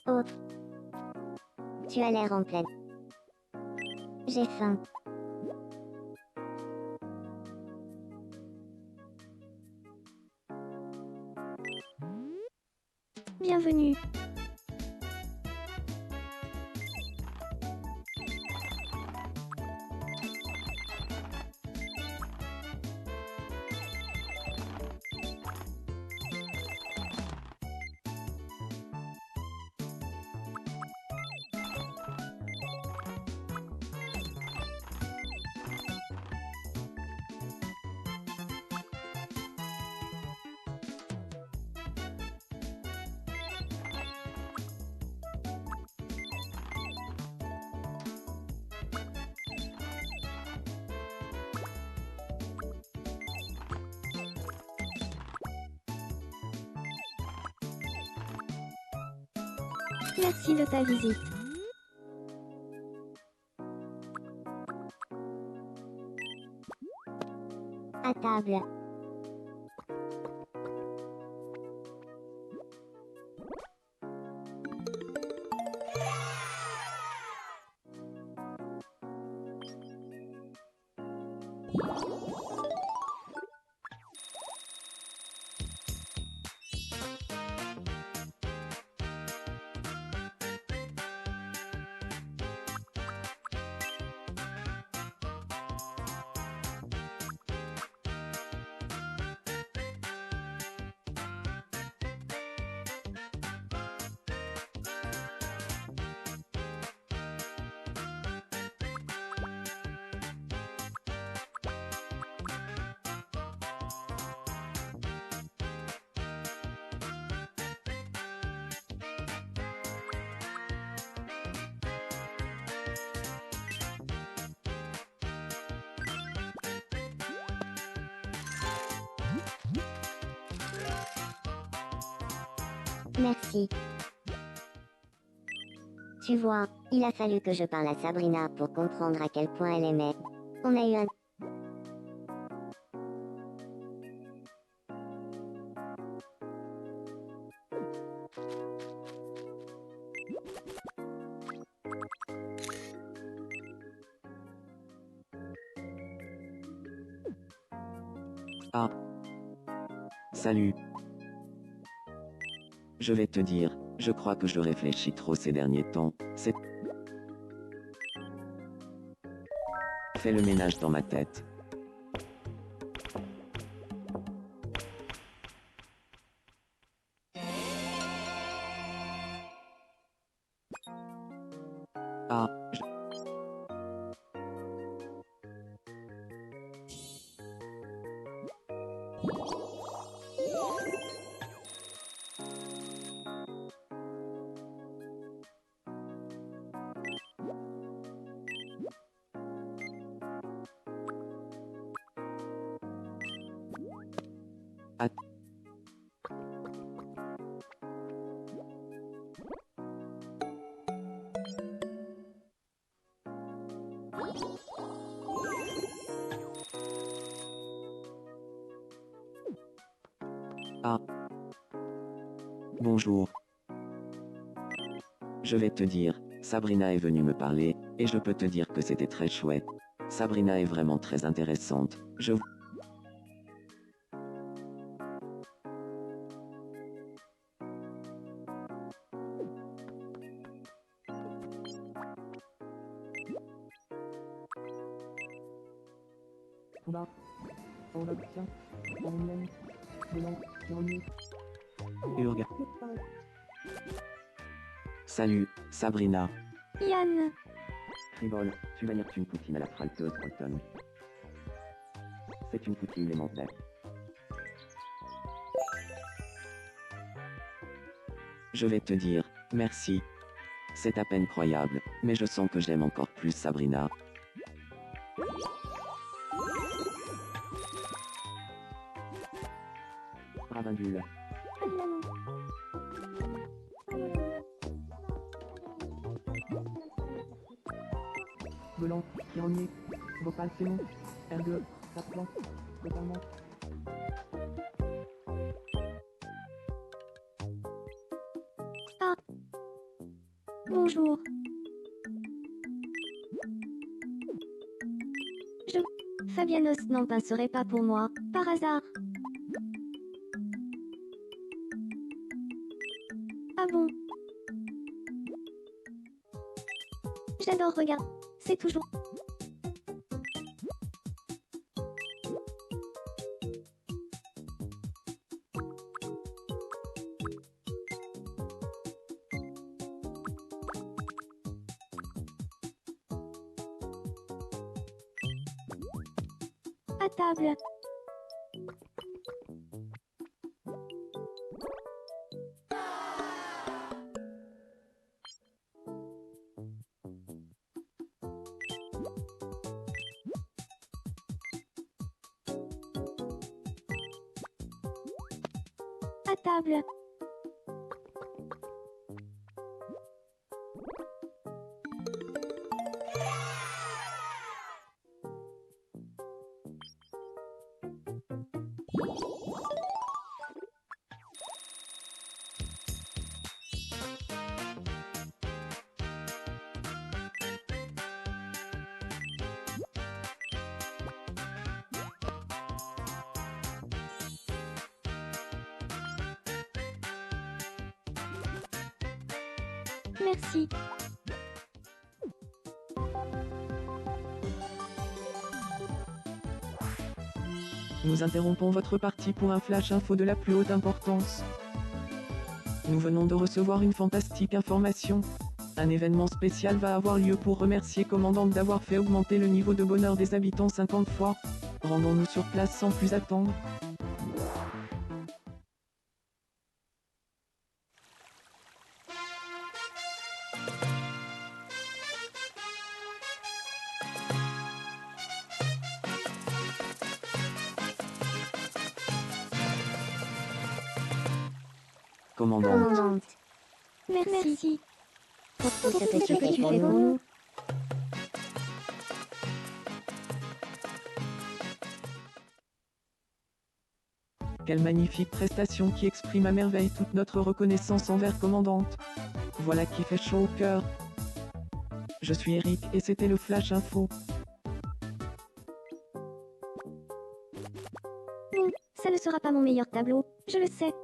Oh, tu as l'air en pleine. J'ai faim. Bienvenue. Merci de ta visite. À table. Merci. Tu vois, il a fallu que je parle à Sabrina pour comprendre à quel point elle aimait. On a eu un... Ah. Salut. Je vais te dire, je crois que je réfléchis trop ces derniers temps. C'est... Fais le ménage dans ma tête. Ah, ah, ah. Bonjour. Je vais te dire, Sabrina est venue me parler, et je peux te dire que c'était très chouette. Sabrina est vraiment très intéressante. Combat. Transaction. Moyenne. Bilan. Journée. Urga. Salut, Sabrina. Yann. Frivole, tu vas lire une poutine à la fralteuse bretonne. C'est une poutine élémentaire. Je vais te dire, merci. C'est à peine croyable, mais je sens que j'aime encore plus Sabrina. Ravindule. Volant. Tyrannier. Vocal c'est long. R2. Saplan. Totalement. Bonjour. Fabianos n'en pincerait pas pour moi, par hasard. Ah bon? J'adore regarder. C'est toujours... À table. À table. Merci. Nous interrompons votre partie pour un flash info de la plus haute importance. Nous venons de recevoir une fantastique information. Un événement spécial va avoir lieu pour remercier Commandante d'avoir fait augmenter le niveau de bonheur des habitants 50 fois. Rendons-nous sur place sans plus attendre. Commandante, Commandante, Merci. pour tout ce que tu fais pour nous. Quelle magnifique prestation qui exprime à merveille toute notre reconnaissance envers Commandante. Voilà qui fait chaud au cœur. Je suis Eric et c'était le Flash Info. Bon, ça ne sera pas mon meilleur tableau, je le sais.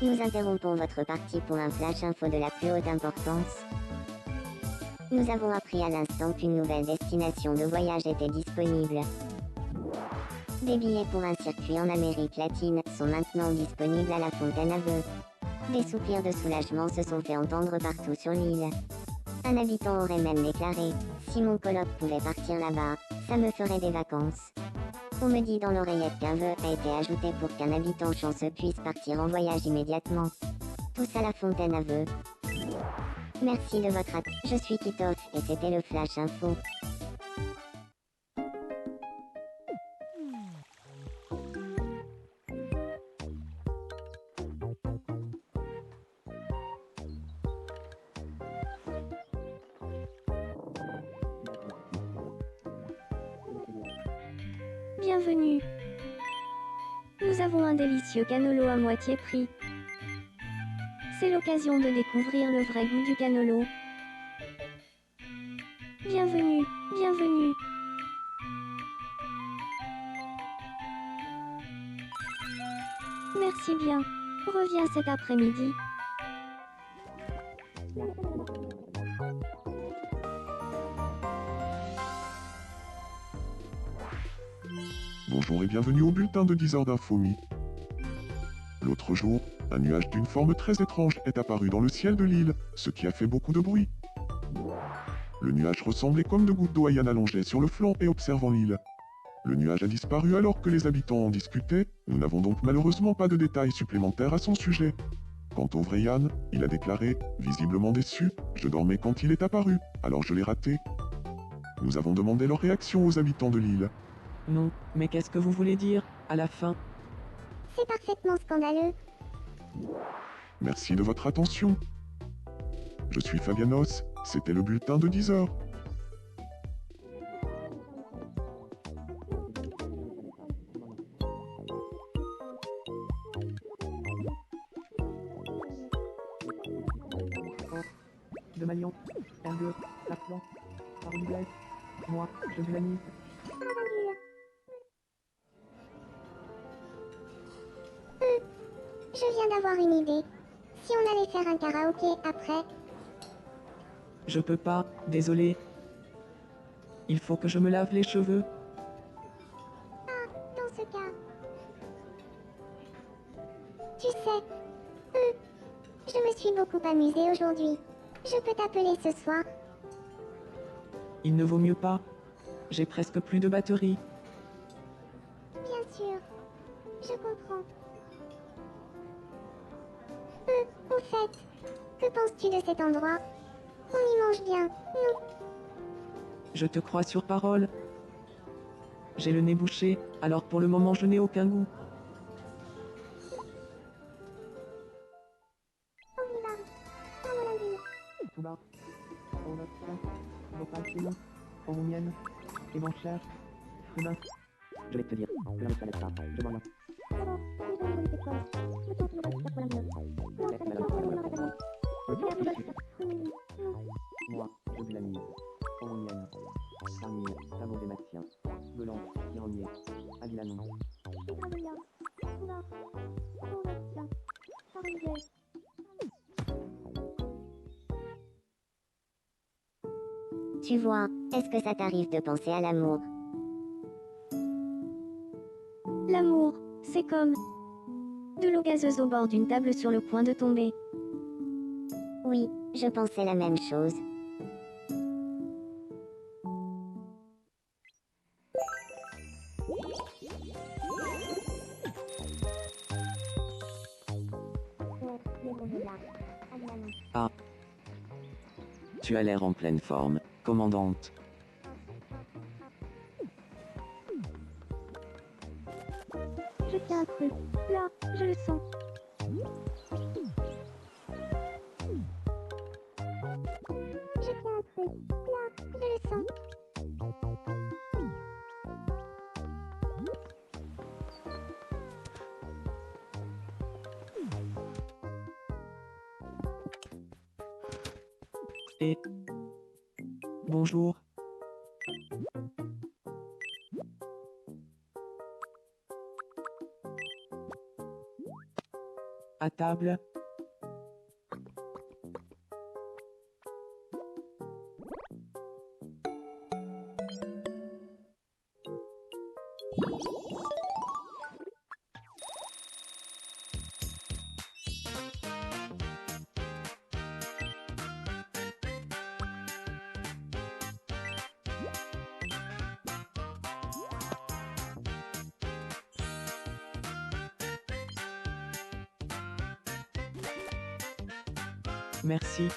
Nous interrompons votre partie pour un flash info de la plus haute importance. Nous avons appris à l'instant qu'une nouvelle destination de voyage était disponible. Des billets pour un circuit en Amérique latine sont maintenant disponibles à la Fontaine à Vœux. Des soupirs de soulagement se sont fait entendre partout sur l'île. Un habitant aurait même déclaré « Si mon coloc pouvait partir là-bas, ça me ferait des vacances ». On me dit dans l'oreillette qu'un vœu a été ajouté pour qu'un habitant chanceux puisse partir en voyage immédiatement. Tous à la Fontaine à Vœux. Merci de votre attention. Je suis Kitoff et c'était le Flash Info. Bienvenue. Nous avons un délicieux cannolo à moitié prix. C'est l'occasion de découvrir le vrai goût du cannolo. Bienvenue, bienvenue. Merci bien. Reviens cet après-midi. Bonjour et bienvenue au bulletin de 10 heures d'Infomie. L'autre jour, un nuage d'une forme très étrange est apparu dans le ciel de l'île, ce qui a fait beaucoup de bruit. Le nuage ressemblait comme de gouttes d'eau à Yann allongé sur le flanc et observant l'île. Le nuage a disparu alors que les habitants en discutaient, nous n'avons donc malheureusement pas de détails supplémentaires à son sujet. Quant au vrai Yann, il a déclaré, visiblement déçu, « Je dormais quand il est apparu, alors je l'ai raté ». Nous avons demandé leur réaction aux habitants de l'île. Non, mais qu'est-ce que vous voulez dire, à la fin? C'est parfaitement scandaleux. Merci de votre attention. Je suis Fabianos, c'était le bulletin de 10 heures. De Malion, R2, Laplan, Paris-Brest, moi, je dynamite. Je viens d'avoir une idée. Si on allait faire un karaoké après, Je peux pas, désolé. Il faut que je me lave les cheveux. dans ce cas. Tu sais, je me suis beaucoup amusée aujourd'hui. Je peux t'appeler ce soir. Il ne vaut mieux pas. J'ai presque plus de batterie. Bien sûr. Je comprends. Au fait, que penses-tu de cet endroit? On y mange bien, non? Je te crois sur parole. J'ai le nez bouché, alors pour le moment je n'ai aucun goût. On y va. Dans mon avis. Tout bas. Au note, vocal chez au mienne, et bon cher, demain. Je vais te dire, je ne savais pas, je vois là. Moi, je dynamise. Au mienne. Charmier, Tavo des Maxiens. Belan, Pironier. Aguilanon. Tu vois, est-ce que ça t'arrive de penser à l'amour? L'amour, c'est comme de l'eau gazeuse au bord d'une table sur le point de tomber. Oui, je pensais la même chose. Tu as l'air en pleine forme, commandante. Je tiens un truc. Là, je le sens. Je tiens un truc. Là, je le sens. Et... Bonjour. À table. Merci.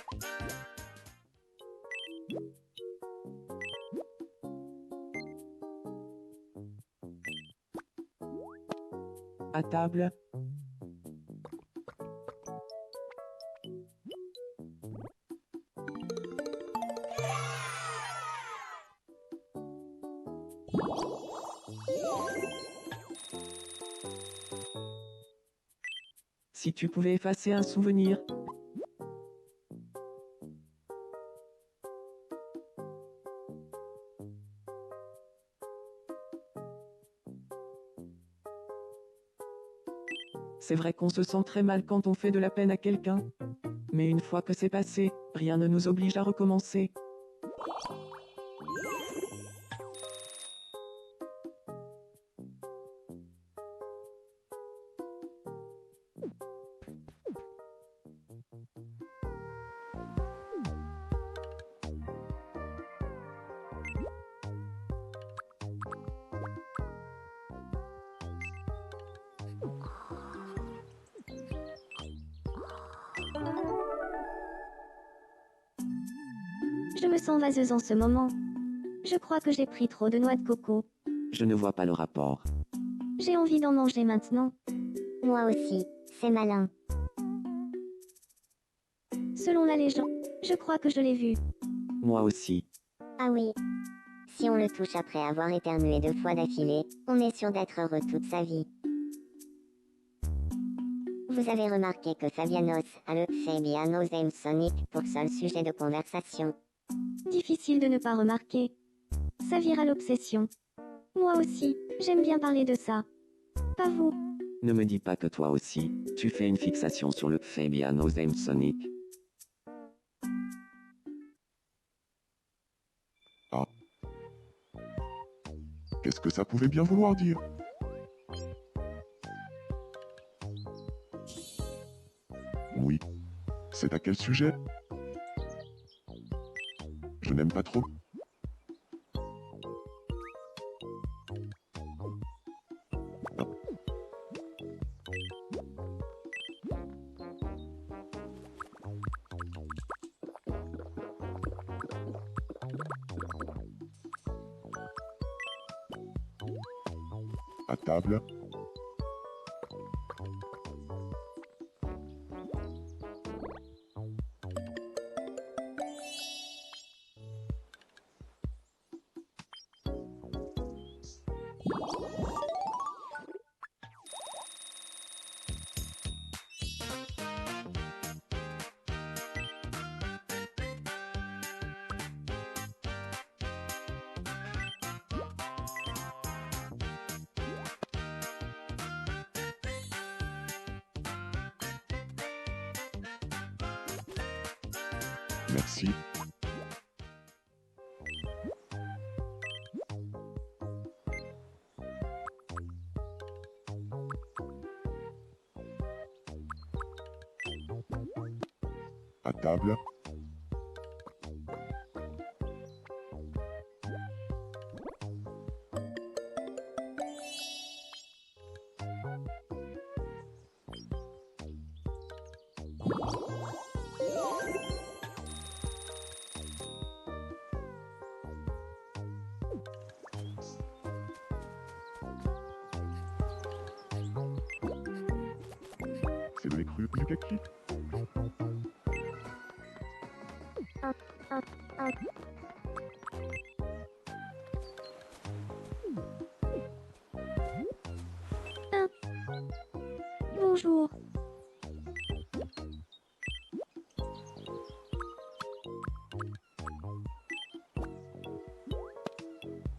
À table. Si tu pouvais effacer un souvenir. C'est vrai qu'on se sent très mal quand on fait de la peine à quelqu'un. Mais une fois que c'est passé, rien ne nous oblige à recommencer. Je me sens vaseuse en ce moment. Je crois que j'ai pris trop de noix de coco. Je ne vois pas le rapport. J'ai envie d'en manger maintenant. Moi aussi, c'est malin. Selon la légende, je crois que je l'ai vu. Moi aussi. Ah oui. Si on le touche après avoir éternué 2 fois d'affilée, on est sûr d'être heureux toute sa vie. Vous avez remarqué que Fabianos a le Fabianos Aim Sonic pour seul sujet de conversation. Difficile de ne pas remarquer. Ça vire à l'obsession. Moi aussi, j'aime bien parler de ça. Pas vous. Ne me dis pas que toi aussi, tu fais une fixation sur le Fabiano Aim Sonic. Ah. Qu'est-ce que ça pouvait bien vouloir dire? Oui. C'est à quel sujet? Je n'aime pas trop. Ah. À table. Merci. À table. C'est de l'écru du kaki. Bonjour.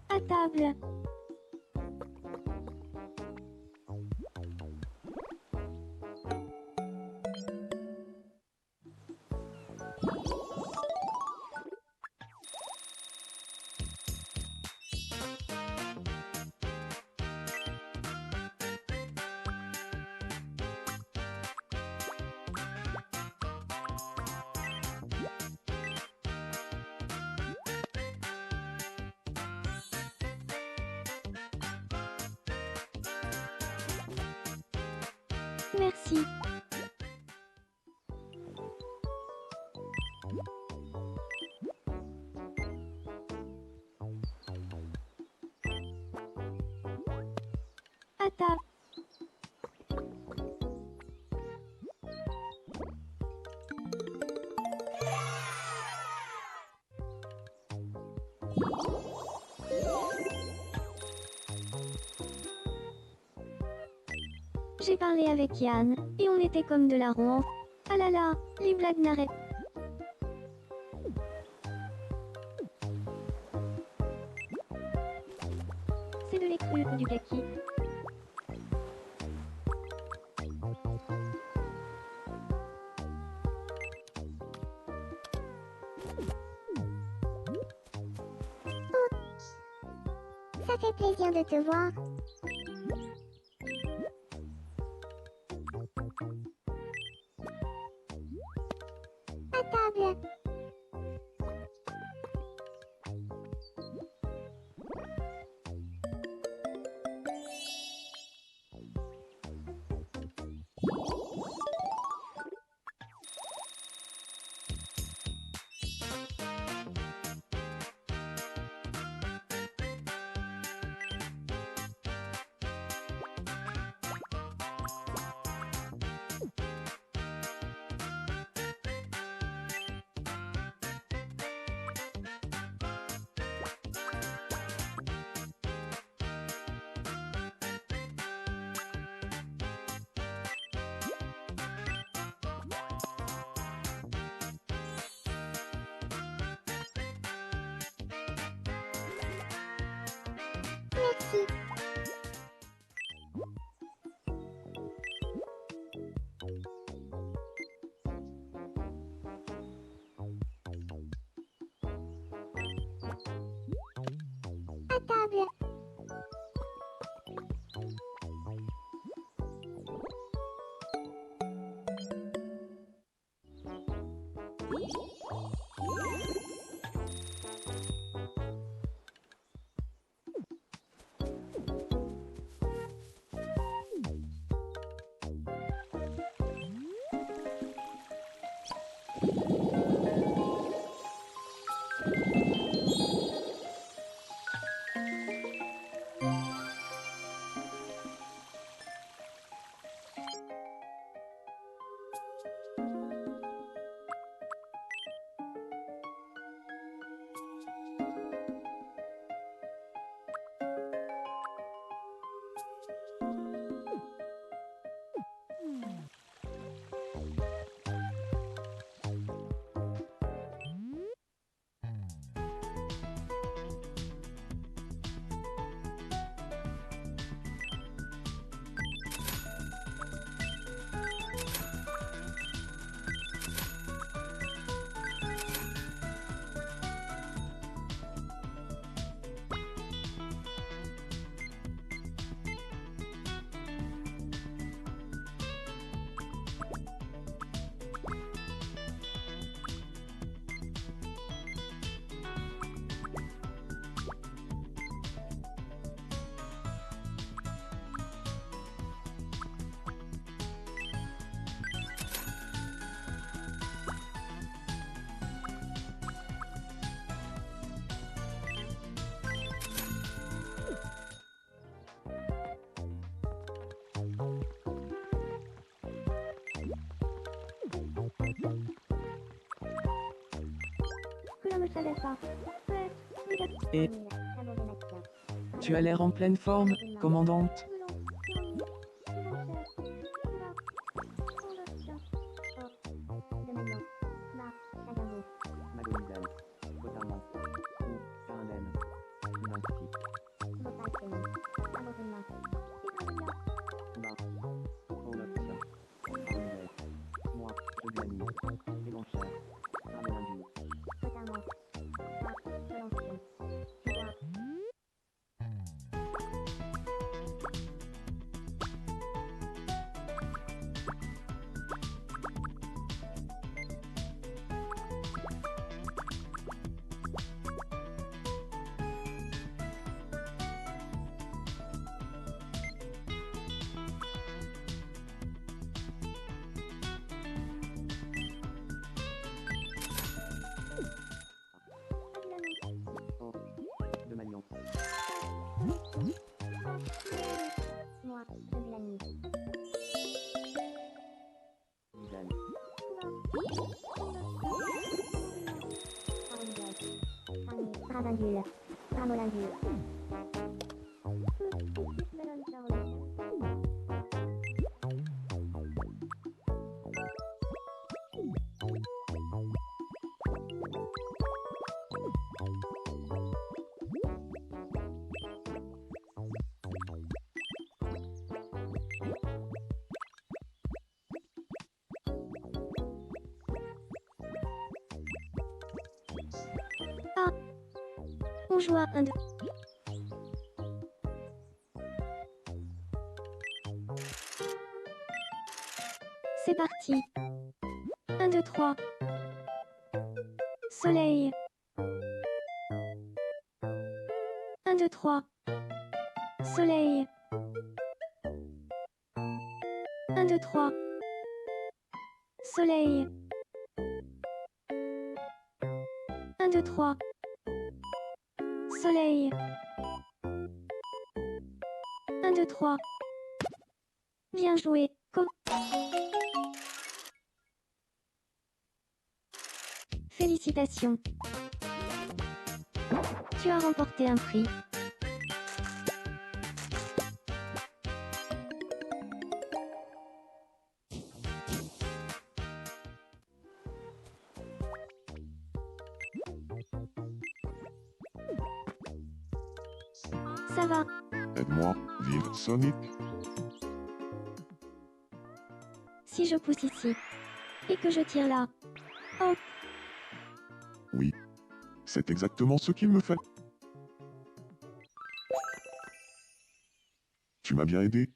À table. Merci. À table. J'ai parlé avec Yann, et on était comme de la roue. Ah là là, les blagues n'arrêtent. C'est de l'écru ou du kaki. Ça fait plaisir de te voir. À table. Merci. À table. Que l'on ne savait pas. Et tu as l'air en pleine forme, commandante. Mademoiselle, Potamant, ou Caroline, Nancy, pour le tien, Annette, moi, je l'anime, et mon cher, Ramelindu. De Magnon. Moi, je l'anime. Dizaine. Ravindule. Ramolindule. On joue à 1, 2. C'est parti. 1, 2, 3. Soleil. 1, 2, 3. Soleil. 1, 2, 3. Soleil. 1, 2, 3. Soleil. 1, 2, 3. Bien joué. Félicitations. Tu as remporté un prix. Ça va. Aide-moi, vive Sonic. Si je pousse ici. Et que je tire là. Oh, Oui. C'est exactement ce qu'il me fait. Tu m'as bien aidé.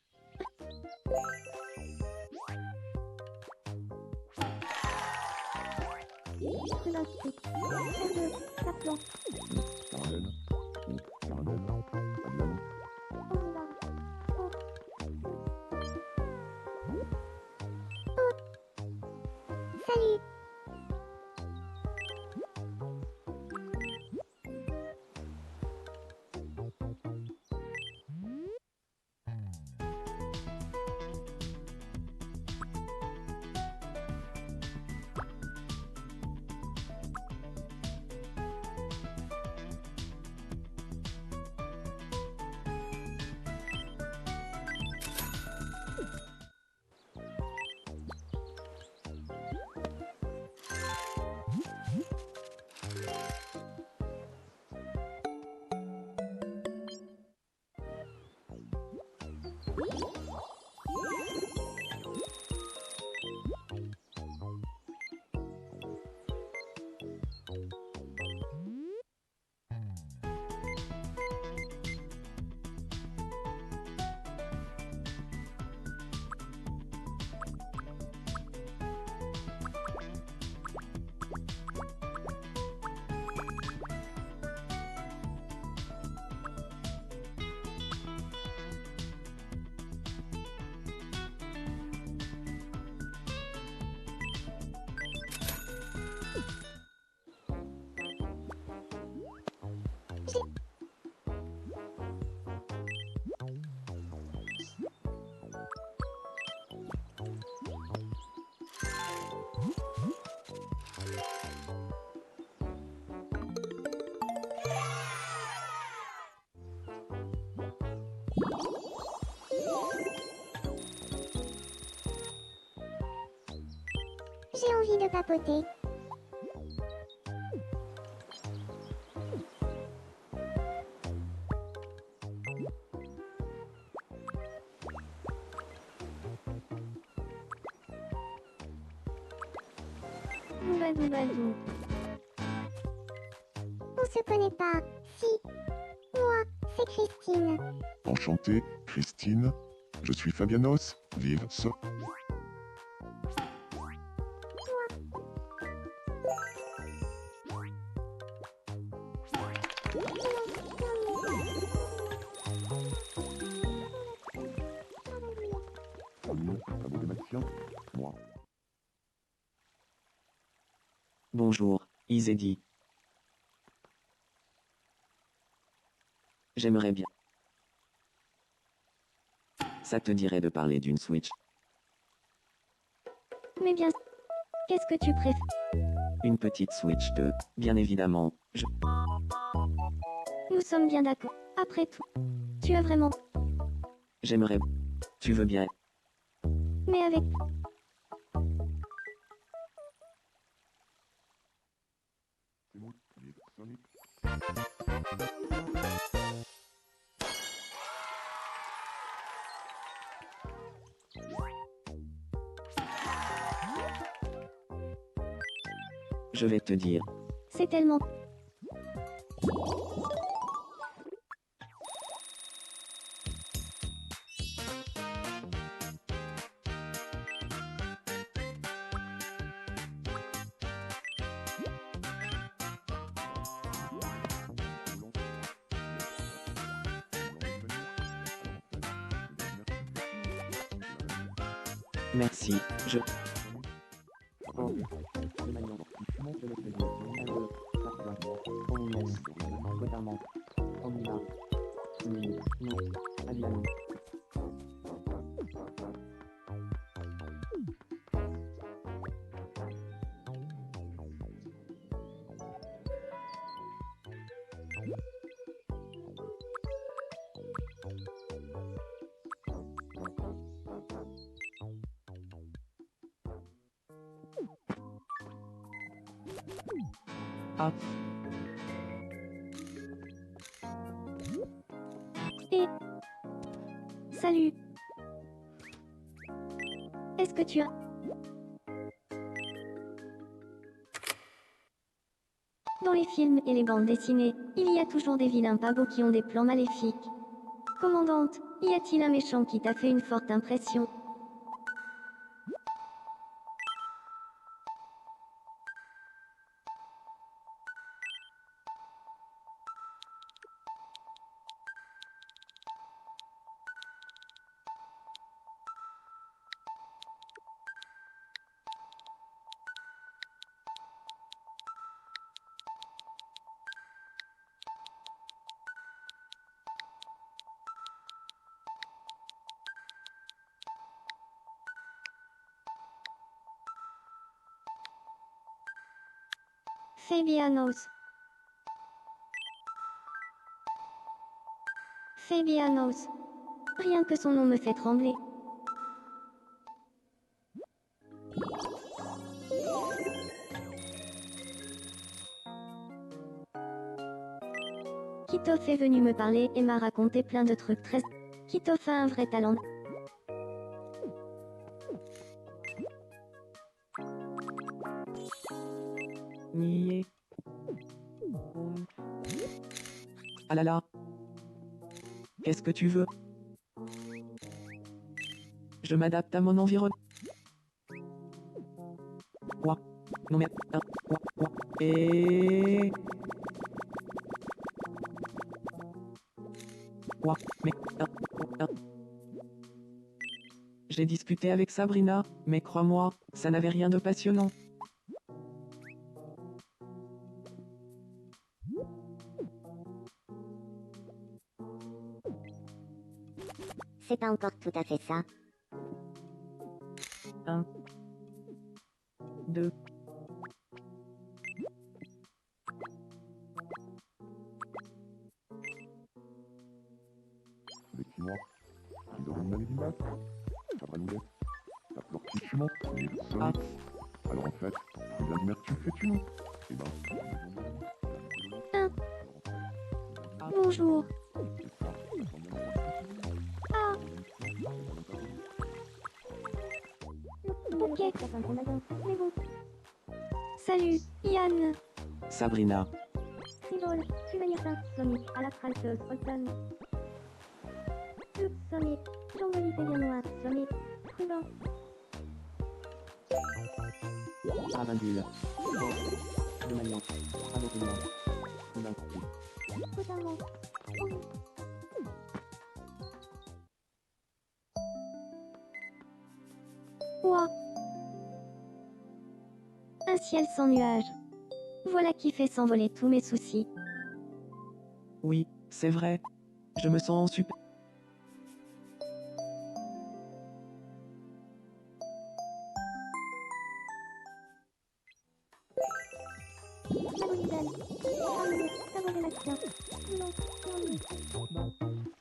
Salut. J'ai envie de papoter. Boubadou badou. On se connaît pas. Si. Moi, c'est Christine. Enchanté, Christine. Je suis Fabianos, vive ce. Moi. Bonjour, Izedi. J'aimerais bien. Ça te dirait de parler d'une Switch? Mais bien. Qu'est-ce que tu préfères? Une petite Switch 2, bien évidemment. Nous sommes bien d'accord. Après tout. Tu as vraiment. J'aimerais. Tu veux bien? Mais avec. Vive Sonic. Je vais te dire. C'est tellement. Merci, je... Ah, Et... Salut. Est-ce que tu as... Dans les films et les bandes dessinées, il y a toujours des vilains pas beaux qui ont des plans maléfiques. Commandante, y a-t-il un méchant qui t'a fait une forte impression? Fabianos. Fabianos. Rien que son nom me fait trembler. Kitov est venu me parler et m'a raconté plein de trucs très... Kitov a un vrai talent. niais. Ah là là. Qu'est-ce que tu veux? Je m'adapte à mon environnement. Quoi? Non mais... quoi? Et... Quoi? Mais... J'ai discuté avec Sabrina, mais crois-moi, ça n'avait rien de passionnant. C'est pas encore tout à fait ça. 1, 2, Effectivement, ils auraient une maladie de masse. Ça va nous l'être. Ça pleure psychiquement, mais le Ah. sommeil. Alors en fait, Vladimir, tu fais tu nous. Eh ben, Bonjour. Ah. Ok. Mais bon. Salut, Yann. Sabrina, Idol, Suvenirtin, Sonic, Alastralteuse, Olsen. Sonic, Jean-Molité bien noir, Sonic, Prudent. Aradule, de Magnan, Avocat, Convaincu. Totalement. Ouah. Un ciel sans nuages. Voilà qui fait s'envoler tous mes soucis. oui, c'est vrai. Je me sens super... La bonne nouvelle. Ça vaut l'action. Non, non.